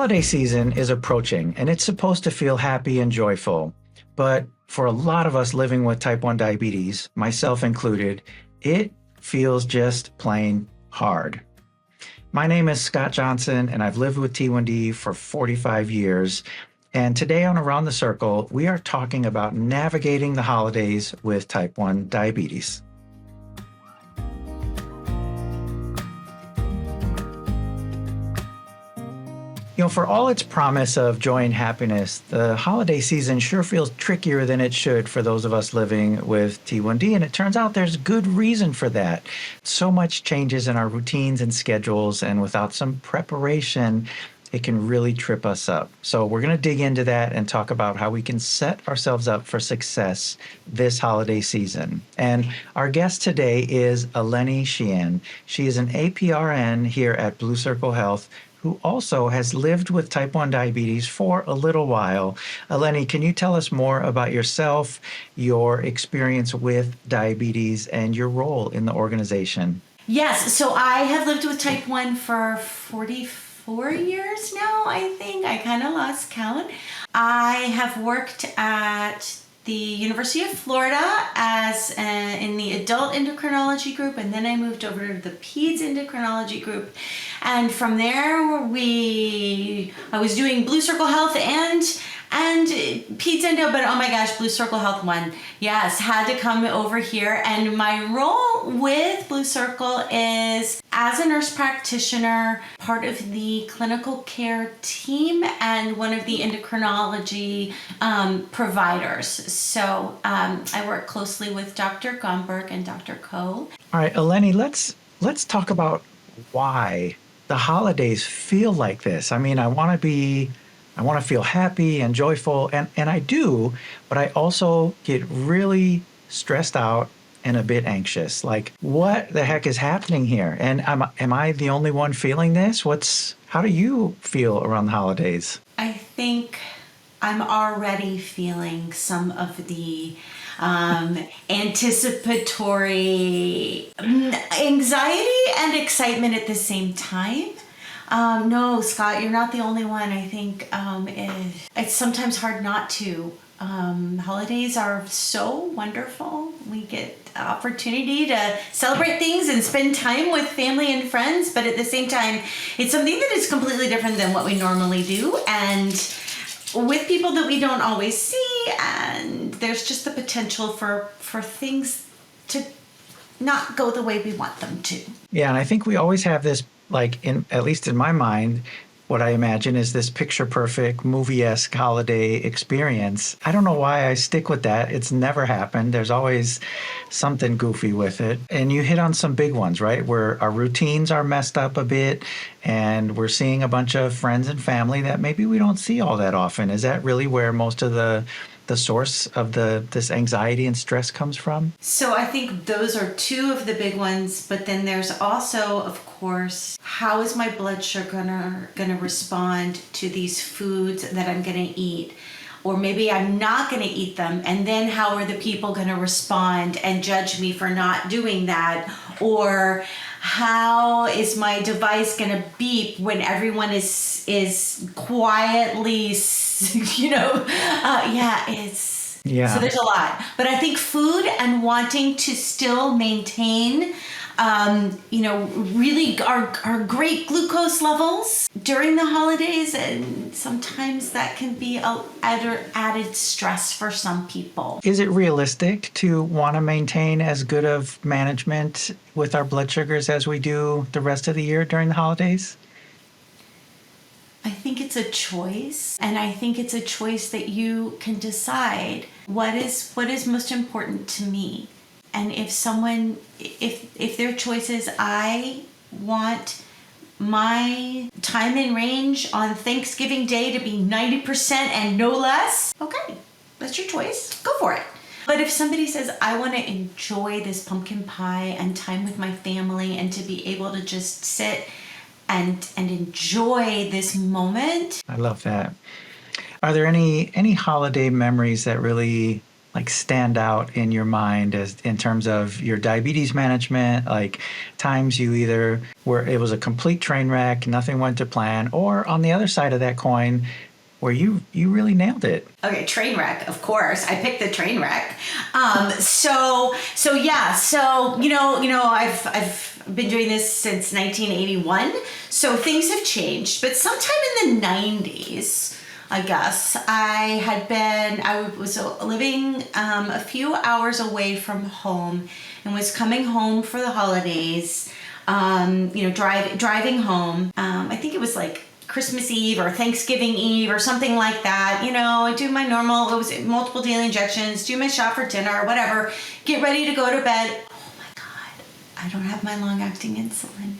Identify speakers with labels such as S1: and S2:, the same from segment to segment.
S1: holiday season is approaching and it's supposed to feel happy and joyful. But for a lot of us living with type 1 diabetes, myself included, it feels just plain hard. My name is Scott Johnson and I've lived with T1D for 45 years. And today on Around the Circle, we are talking about navigating the holidays with type 1 diabetes. For all its promise of joy and happiness, the holiday season sure feels trickier than it should for those of us living with T1D, and it turns out there's good reason for that. So much changes in our routines and schedules, and without some preparation, it can really trip us up. So we're going to dig into that and talk about how we can set ourselves up for success this holiday season. And our guest today is Eleni Sheehan. She is an APRN here at Blue Circle Health, who also has lived with type 1 diabetes for a little while. Eleni, can you tell us more about yourself, your experience with diabetes, and your role in the organization?
S2: Yes, so I have lived with type 1 for 44 years now, I think. I kind of lost count. I have worked at the University of Florida in the adult endocrinology group, and then I moved over to the peds endocrinology group. And from there, I was doing Blue Circle Health and peds endo, but oh my gosh, Blue Circle Health won. Yes, had to come over here. And my role with Blue Circle is as a nurse practitioner, part of the clinical care team and one of the endocrinology providers. So I work closely with Dr. Gomberg and Dr. Koh.
S1: All right, Eleni, let's talk about why the holidays feel like this. I mean, I want to feel happy and joyful, and I do, but I also get really stressed out and a bit anxious. Like, what the heck is happening here? And am I the only one feeling this? How do you feel around the holidays?
S2: I think I'm already feeling some of the anticipatory anxiety and excitement at the same time. No, Scott, you're not the only one. I think it's sometimes hard not to. Holidays are so wonderful. We get the opportunity to celebrate things and spend time with family and friends, but at the same time, it's something that is completely different than what we normally do, and with people that we don't always see, and there's just the potential for things to not go the way we want them to.
S1: Yeah, and I think we always have this, at least in my mind, what I imagine is this picture-perfect, movie-esque holiday experience. I don't know why I stick with that. It's never happened. There's always something goofy with it. And you hit on some big ones, right? Where our routines are messed up a bit, and we're seeing a bunch of friends and family that maybe we don't see all that often. Is that really where most of the source of this anxiety and stress comes from?
S2: So I think those are two of the big ones, but then there's also, of course, how is my blood sugar gonna respond to these foods that I'm gonna eat? Or maybe I'm not gonna eat them, and then how are the people gonna respond and judge me for not doing that? Or how is my device gonna beep when everyone is quietly, So there's a lot. But I think food and wanting to still maintain, really our great glucose levels during the holidays, and sometimes that can be added stress for some people.
S1: Is it realistic to want to maintain as good of management with our blood sugars as we do the rest of the year during the holidays?
S2: I think it's a choice, and I think it's a choice that you can decide what is most important to me. And if their choice is, I want my time in range on Thanksgiving Day to be 90% and no less, okay, that's your choice. Go for it. But if somebody says, I want to enjoy this pumpkin pie and time with my family and to be able to just sit and enjoy this moment.
S1: I love that. Are there any holiday memories that really like stand out in your mind as in terms of your diabetes management, like times you either where it was a complete train wreck, nothing went to plan, or on the other side of that coin, where you really nailed it?
S2: Okay, train wreck, of course. I picked the train wreck. I've been doing this since 1981, so things have changed. But sometime in the 90s, I guess, I was living a few hours away from home and was coming home for the holidays. Driving home. I think it was like Christmas Eve or Thanksgiving Eve or something like that. I do my normal, it was multiple daily injections, do my shot for dinner, whatever, get ready to go to bed. Oh my God, I don't have my long-acting insulin.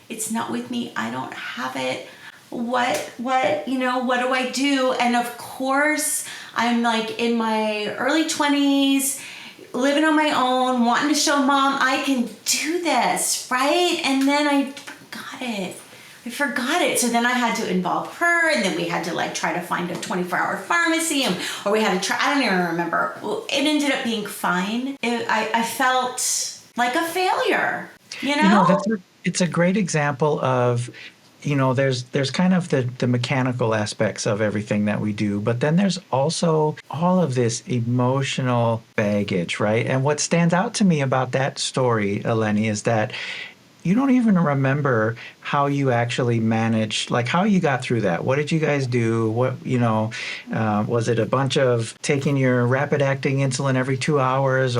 S2: It's not with me. I don't have it. What do I do? And of course, I'm like in my early 20s, living on my own, wanting to show mom I can do this, right? And then I forgot it. So then I had to involve her, and then we had to try to find a 24-hour pharmacy, or we had to try, I don't even remember. It ended up being fine. I felt like a failure,
S1: It's a great example of, there's kind of the mechanical aspects of everything that we do, but then there's also all of this emotional baggage, right? And what stands out to me about that story, Eleni, is that you don't even remember how you actually managed, like how you got through that. What did you guys do? Was it a bunch of taking your rapid acting insulin every 2 hours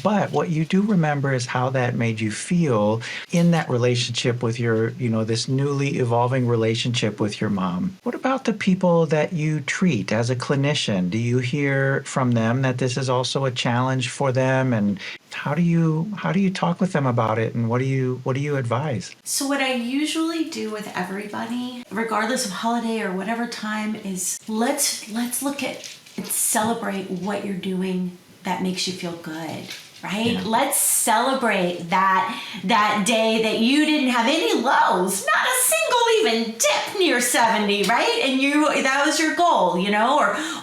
S1: but what you do remember is how that made you feel in that relationship with your, this newly evolving relationship with your mom. What about the people that you treat as a clinician? Do you hear from them that this is also a challenge for them? And how do you talk with them about it? And what do you advise?
S2: So what I usually do with everybody, regardless of holiday or whatever time, is let's look at and celebrate what you're doing that makes you feel good, right? Yeah. Let's celebrate that day that you didn't have any lows, not a single even dip near 70, right? And that was your goal,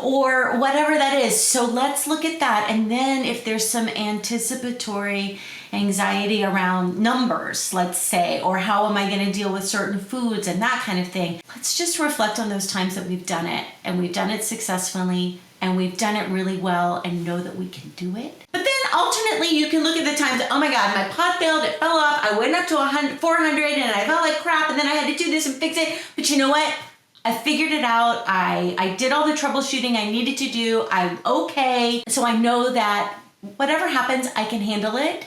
S2: or whatever that is. So let's look at that. And then if there's some anticipatory anxiety around numbers, let's say, or how am I going to deal with certain foods and that kind of thing, let's just reflect on those times that we've done it, and we've done it successfully, and we've done it really well, and know that we can do it. But then alternately, you can look at the times that, oh my God, my pot failed, it fell off, I went up to 400 and I felt like crap, and then I had to do this and fix it. But you know what? I figured it out. I did all the troubleshooting I needed to do. I'm okay. So I know that whatever happens, I can handle it.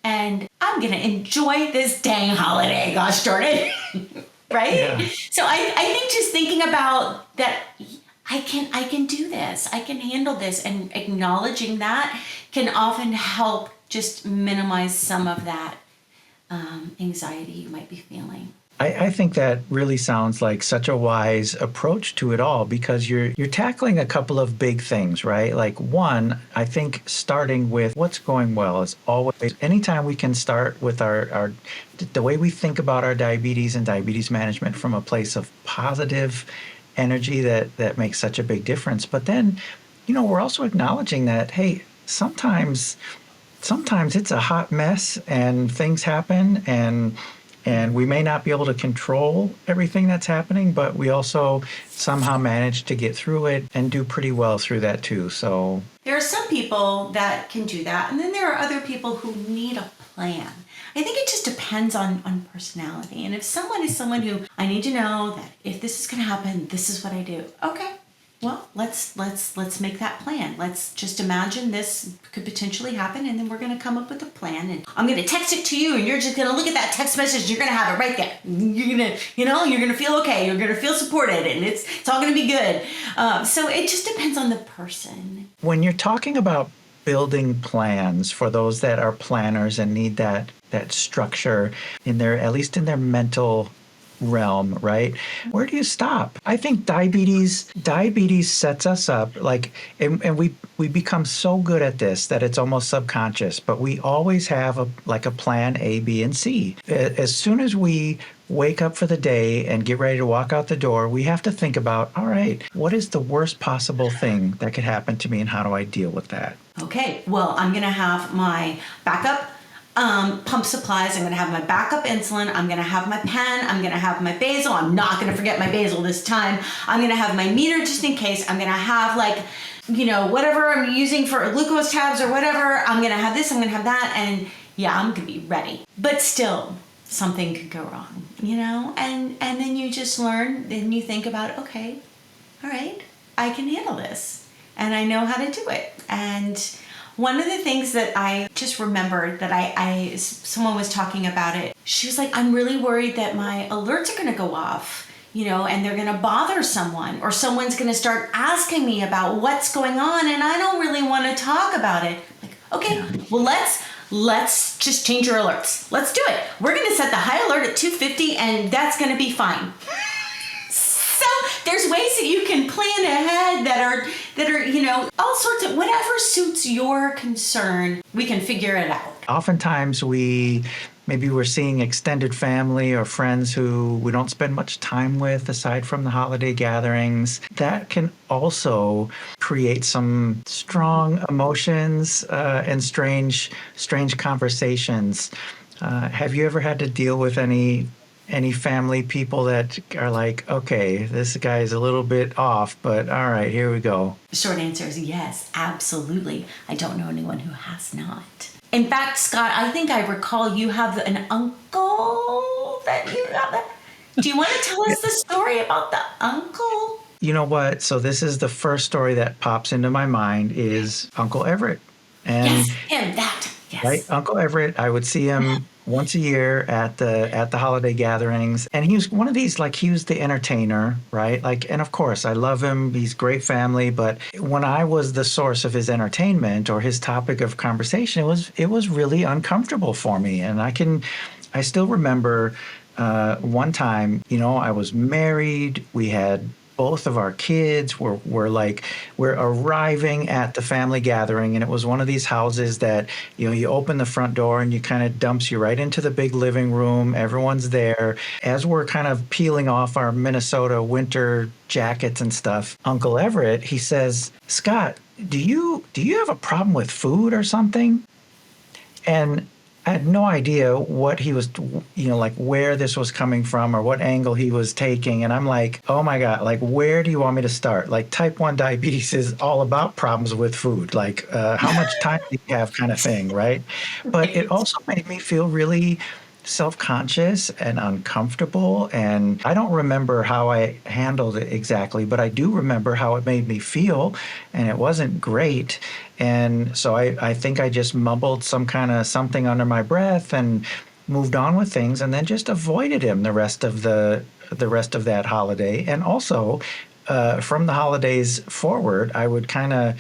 S2: And I'm going to enjoy this dang holiday, gosh darn it. Right?
S1: Yeah.
S2: So I think just thinking about that, I can do this, I can handle this, and acknowledging that can often help just minimize some of that anxiety you might be feeling.
S1: I think that really sounds like such a wise approach to it all, because you're tackling a couple of big things, right? Like one, I think starting with what's going well is always, anytime we can start with the way we think about our diabetes and diabetes management from a place of positive energy, that makes such a big difference. But then, we're also acknowledging that, hey, sometimes it's a hot mess and things happen, and we may not be able to control everything that's happening, but we also somehow manage to get through it and do pretty well through that too. So
S2: there are some people that can do that, and then there are other people who need a plan. I think it just depends on personality. And if someone is someone who, I need to know that if this is going to happen, this is what I do. Okay, well, let's make that plan. Let's just imagine this could potentially happen, and then we're going to come up with a plan. And I'm going to text it to you, and you're just going to look at that text message. You're going to have it right there. You're going to, you're going to feel okay. You're going to feel supported, and it's all going to be good. So it just depends on the person.
S1: When you're talking about building plans for those that are planners and need that structure at least in their mental realm, right? Where do you stop? I think diabetes sets us up and we become so good at this that it's almost subconscious, but we always have a plan A, B, and C. As soon as we wake up for the day and get ready to walk out the door, we have to think about, all right, what is the worst possible thing that could happen to me and how do I deal with that?
S2: Okay, well, I'm going to have my backup pump supplies. I'm going to have my backup insulin. I'm going to have my pen. I'm going to have my basal. I'm not going to forget my basal this time. I'm going to have my meter just in case. I'm going to have whatever I'm using for glucose tabs or whatever. I'm going to have this. I'm going to have that. And yeah, I'm going to be ready. But still, something could go wrong, and then you just learn, then you think about, okay, all right, I can handle this and I know how to do it. And one of the things that I just remembered that someone was talking about it, she was like, I'm really worried that my alerts are going to go off, and they're going to bother someone, or someone's going to start asking me about what's going on and I don't really want to talk about it. Like, okay, well, let's just change your alerts. Let's do it. We're going to set the high alert at 250 and that's going to be fine. So there's ways that you can plan ahead that are, all sorts of, whatever suits your concern, we can figure it out.
S1: Oftentimes maybe we're seeing extended family or friends who we don't spend much time with aside from the holiday gatherings. That can also create some strong emotions and strange conversations. Have you ever had to deal with any family people that are like, okay, this guy is a little bit off, but all right, here we go?
S2: The short answer is yes, absolutely. I don't know anyone who has not. In fact, Scott, I think I recall you have an uncle that you have. Do you want to tell us the story about the uncle?
S1: You know what? So this is the first story that pops into my mind is Uncle Everett. And
S2: yes, him, that. Yes.
S1: Right, Uncle Everett. I would see him once a year at the holiday gatherings, and he was one of these, like, he was the entertainer, right? Like, and of course I love him, he's great family, but when I was the source of his entertainment or his topic of conversation, it was really uncomfortable for me. And I still remember one time, I was married, we had both of our kids, we're arriving at the family gathering, and it was one of these houses that, you open the front door and you kind of dumps you right into the big living room. Everyone's there. As we're kind of peeling off our Minnesota winter jackets and stuff, Uncle Everett, he says, Scott, do you have a problem with food or something? And I had no idea what he was, like where this was coming from or what angle he was taking. And I'm like, oh my God, like, where do you want me to start? Like, type 1 diabetes is all about problems with food. Like, how much time do you have, kind of thing, right? But it also made me feel really self-conscious and uncomfortable. And I don't remember how I handled it exactly, but I do remember how it made me feel, and it wasn't great. And so I think I just mumbled some kind of something under my breath and moved on with things, and then just avoided him the rest of that holiday. And also from the holidays forward, I would kind of,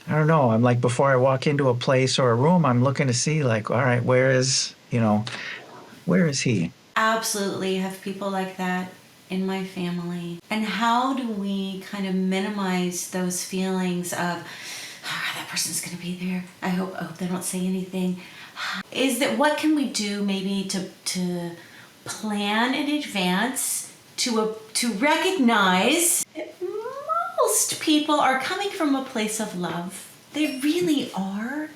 S1: I don't know, I'm like, before I walk into a place or a room, I'm looking to see, like, all right, where is he?
S2: Absolutely have people like that in my family. And how do we kind of minimize those feelings of, that person's going to be there, I hope they don't say anything, is that what can we do maybe to plan in advance to recognize that most people are coming from a place of love. They really are.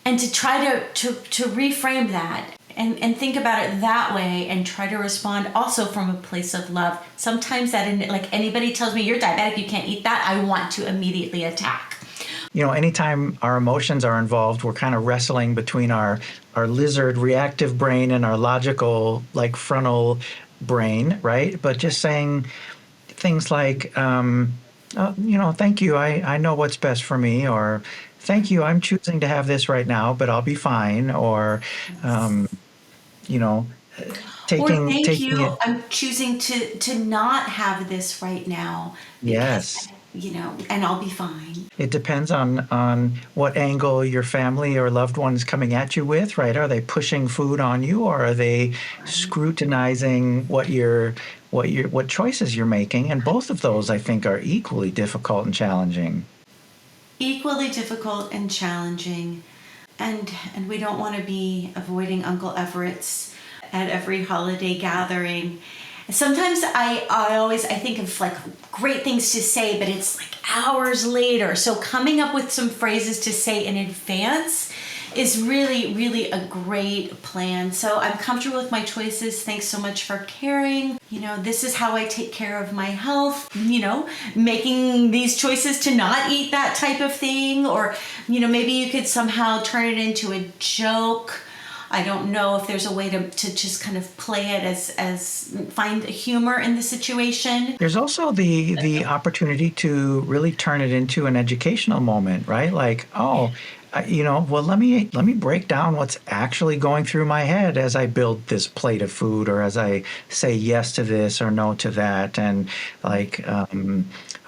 S2: And to try to reframe that and think about it that way, and try to respond also from a place of love. Sometimes that, like, anybody tells me you're diabetic, you can't eat that, I want to immediately attack.
S1: Anytime our emotions are involved, we're kind of wrestling between our lizard reactive brain and our logical, like, frontal brain, right? But just saying things like, thank you, I know what's best for me, or thank you, I'm choosing to have this right now, but I'll be fine, or, taking
S2: thank you,
S1: it.
S2: I'm choosing to not have this right now.
S1: Yes.
S2: And I'll be fine.
S1: It depends on what angle your family or loved one is coming at you with, right? Are they pushing food on you, or are they scrutinizing what choices you're making? And both of those, I think, are equally difficult and challenging.
S2: Equally difficult and challenging. And we don't want to be avoiding Uncle Everett's at every holiday gathering. Sometimes I think of like great things to say, but it's like hours later. So coming up with some phrases to say in advance is really, really a great plan. So I'm comfortable with my choices. Thanks so much for caring. This is how I take care of my health. Making these choices to not eat that type of thing, or, maybe you could somehow turn it into a joke. I don't know if there's a way to just kind of play it as find humor in the situation.
S1: There's also the opportunity to really turn it into an educational moment, right? Like, oh, well, let me break down what's actually going through my head as I build this plate of food, or as I say yes to this or no to that, and like,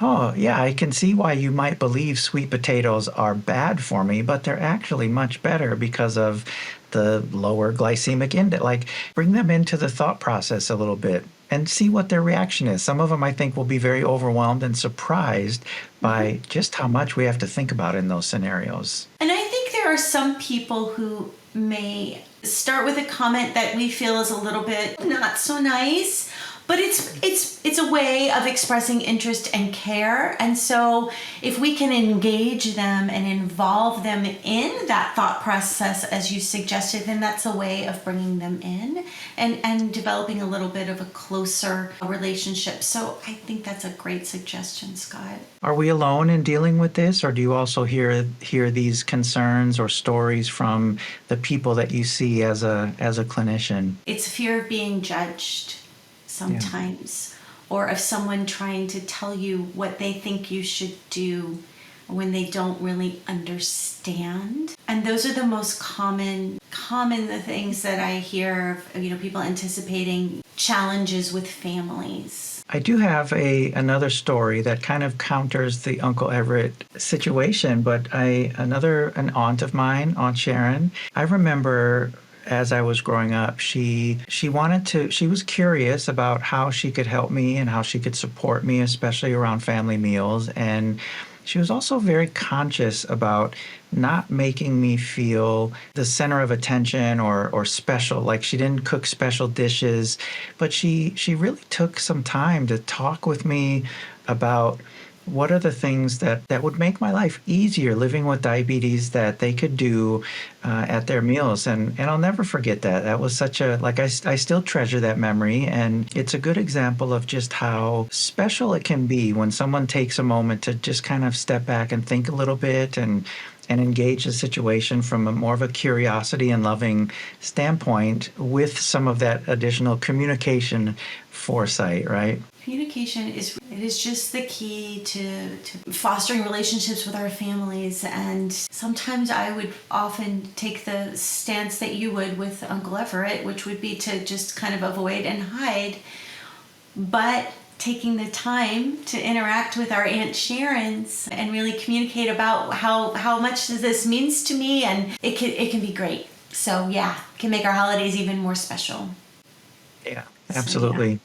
S1: oh yeah, I can see why you might believe sweet potatoes are bad for me, but they're actually much better because of the lower glycemic index. Like, bring them into the thought process a little bit and see what their reaction is. Some of them, I think, will be very overwhelmed and surprised by just how much we have to think about in those scenarios.
S2: And I think there are some people who may start with a comment that we feel is a little bit not so nice, but it's a way of expressing interest and care. And so if we can engage them and involve them in that thought process, as you suggested, then that's a way of bringing them in and developing a little bit of a closer relationship. So I think that's a great suggestion, Scott.
S1: Are we alone in dealing with this, or do you also hear these concerns or stories from the people that you see as a clinician?
S2: It's fear of being judged sometimes, or of someone trying to tell you what they think you should do when they don't really understand. And those are the most common things that I hear of, people anticipating challenges with families.
S1: I do have another story that kind of counters the Uncle Everett situation, but an aunt of mine, Aunt Sharon, I remember as I was growing up, she was curious about how she could help me and how she could support me, especially around family meals. And she was also very conscious about not making me feel the center of attention or special. Like, she didn't cook special dishes, but she really took some time to talk with me about what are the things that would make my life easier living with diabetes that they could do at their meals. And I'll never forget that. That was such I still treasure that memory. And it's a good example of just how special it can be when someone takes a moment to just kind of step back and think a little bit and engage the situation from more of a curiosity and loving standpoint, with some of that additional communication foresight, right?
S2: Communication is just the key to fostering relationships with our families. And sometimes I would often take the stance that you would with Uncle Everett, which would be to just kind of avoid and hide. But taking the time to interact with our Aunt Sharon's and really communicate about how much this means to me, and it can be great. So yeah, it can make our holidays even more special.
S1: Yeah, absolutely. So, yeah.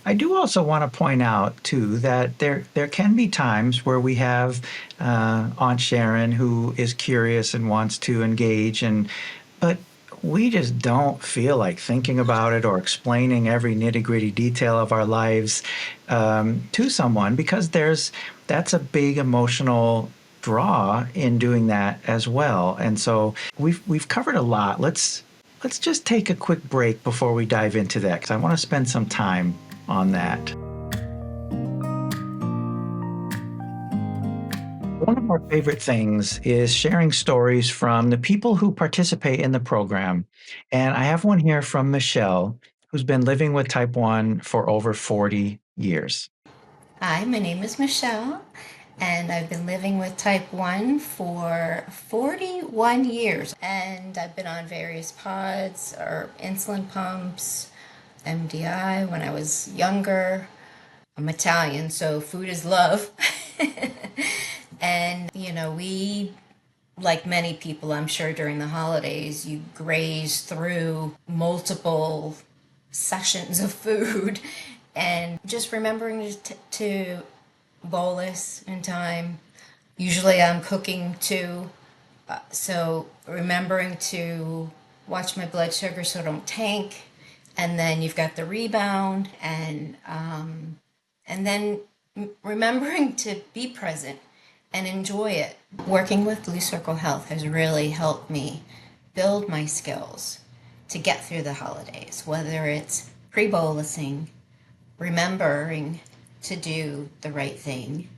S1: I do also want to point out, too, that there can be times where we have Aunt Sharon who is curious and wants to engage, but we just don't feel like thinking about it or explaining every nitty-gritty detail of our lives to someone, because that's a big emotional draw in doing that as well. And so we've covered a lot. Let's just take a quick break before we dive into that, because I want to spend some time on that. One of our favorite things is sharing stories from the people who participate in the program. And I have one here from Michelle, who's been living with type 1 for over 40 years.
S3: Hi, my name is Michelle, and I've been living with type 1 for 41 years. And I've been on various pods or insulin pumps, MDI when I was younger. I'm Italian, so food is love. And, we, like many people, I'm sure during the holidays, you graze through multiple sessions of food, and just remembering to bolus in time. Usually I'm cooking too, so remembering to watch my blood sugar so I don't tank. And then you've got the rebound, and then remembering to be present and enjoy it. Working with Blue Circle Health has really helped me build my skills to get through the holidays, whether it's pre-bolusing, remembering to do the right thing,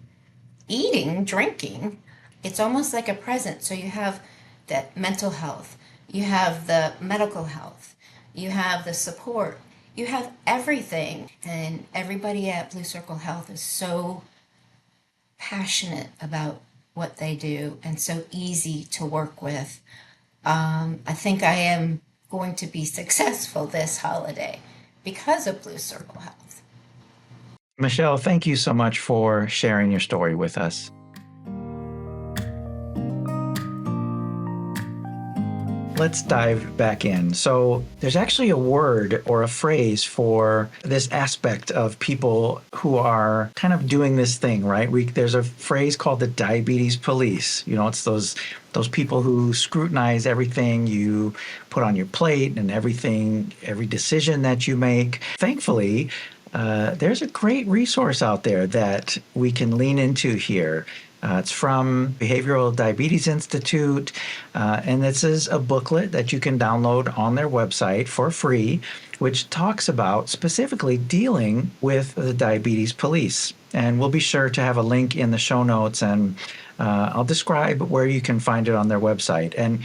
S3: eating, drinking. It's almost like a present. So you have the mental health, you have the medical health, you have the support, you have everything. And everybody at Blue Circle Health is so passionate about what they do and so easy to work with. I think I am going to be successful this holiday because of Blue Circle Health.
S1: Michelle, thank you so much for sharing your story with us. Let's dive back in. So there's actually a word or a phrase for this aspect of people who are kind of doing this thing, right? There's a phrase called the diabetes police. You know, it's those people who scrutinize everything you put on your plate and every decision that you make. Thankfully, there's a great resource out there that we can lean into here. It's from Behavioral Diabetes Institute, and this is a booklet that you can download on their website for free, which talks about specifically dealing with the diabetes police. And we'll be sure to have a link in the show notes, and I'll describe where you can find it on their website. And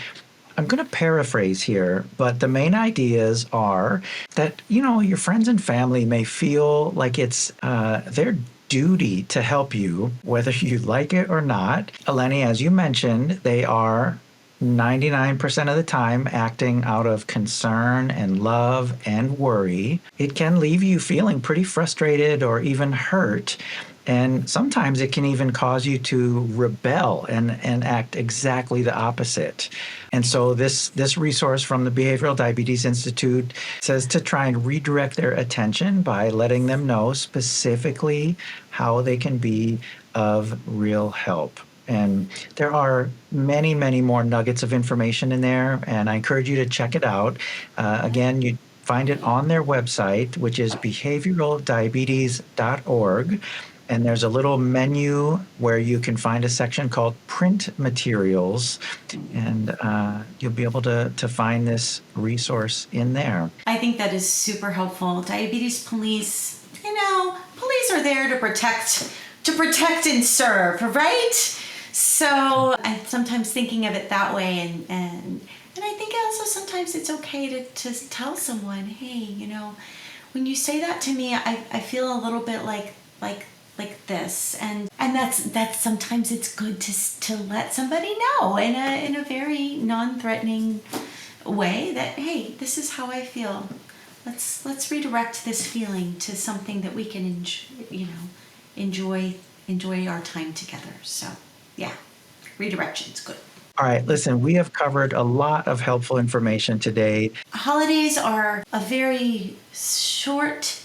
S1: I'm going to paraphrase here, but the main ideas are that, you know, your friends and family may feel like it's their duty to help you, whether you like it or not. Eleni, as you mentioned, they are 99% of the time acting out of concern and love and worry. It can leave you feeling pretty frustrated or even hurt. And sometimes it can even cause you to rebel and act exactly the opposite. And so this resource from the Behavioral Diabetes Institute says to try and redirect their attention by letting them know specifically how they can be of real help. And there are many, many more nuggets of information in there, and I encourage you to check it out. Again, you find it on their website, which is behavioraldiabetes.org. And there's a little menu where you can find a section called Print Materials, and you'll be able to find this resource in there.
S2: I think that is super helpful. Diabetes police, you know, police are there to protect and serve, right? So I'm sometimes thinking of it that way, and I think also sometimes it's okay to tell someone, hey, you know, when you say that to me, I feel a little bit like this, and that's sometimes it's good to let somebody know in a very non-threatening way that, hey, this is how I feel. Let's redirect this feeling to something that we can enjoy our time together. So yeah, redirection's good.
S1: All right, listen, we have covered a lot of helpful information today.
S2: Holidays are a very short,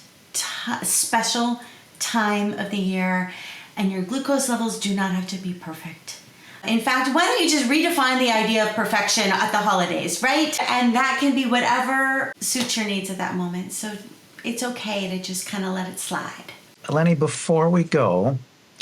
S2: special time of the year, and your glucose levels do not have to be perfect. In fact, why don't you just redefine the idea of perfection at the holidays, right? And that can be whatever suits your needs at that moment. So it's okay to just kind of let it slide.
S1: Eleni, before we go,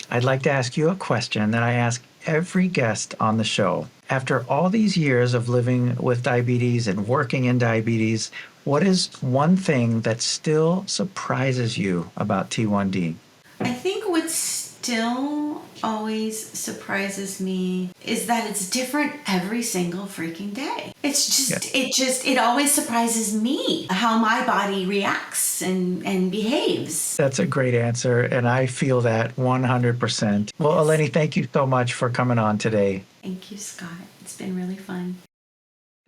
S1: I'd like to ask you a question that I ask every guest on the show. After all these years of living with diabetes and working in diabetes, what is one thing that still surprises you about T1D?
S2: I think what still always surprises me is that it's different every single freaking day. It's just, it always surprises me how my body reacts and behaves.
S1: That's a great answer, and I feel that 100%. Well, Eleni, thank you so much for coming on today.
S2: Thank you, Scott. It's been really fun.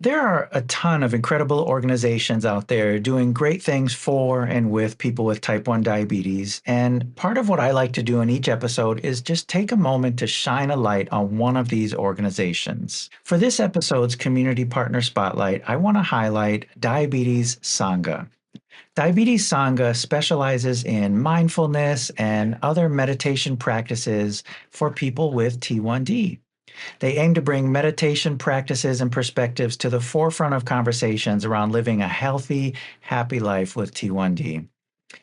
S1: There are a ton of incredible organizations out there doing great things for and with people with type 1 diabetes. And part of what I like to do in each episode is just take a moment to shine a light on one of these organizations. For this episode's Community Partner Spotlight, I want to highlight Diabetes Sangha. Diabetes Sangha specializes in mindfulness and other meditation practices for people with T1D. They aim to bring meditation practices and perspectives to the forefront of conversations around living a healthy, happy life with T1D.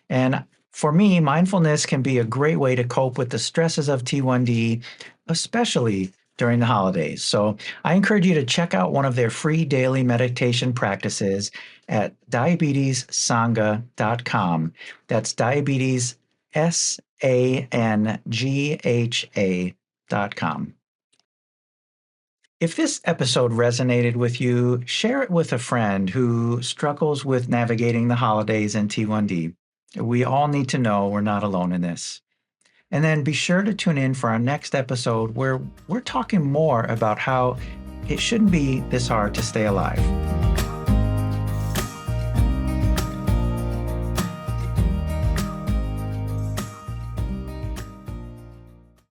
S1: And for me, mindfulness can be a great way to cope with the stresses of T1D, especially during the holidays. So I encourage you to check out one of their free daily meditation practices at diabetessangha.com. That's diabetes, SANGHA.com. If this episode resonated with you, share it with a friend who struggles with navigating the holidays in T1D. We all need to know we're not alone in this. And then be sure to tune in for our next episode where we're talking more about how it shouldn't be this hard to stay alive.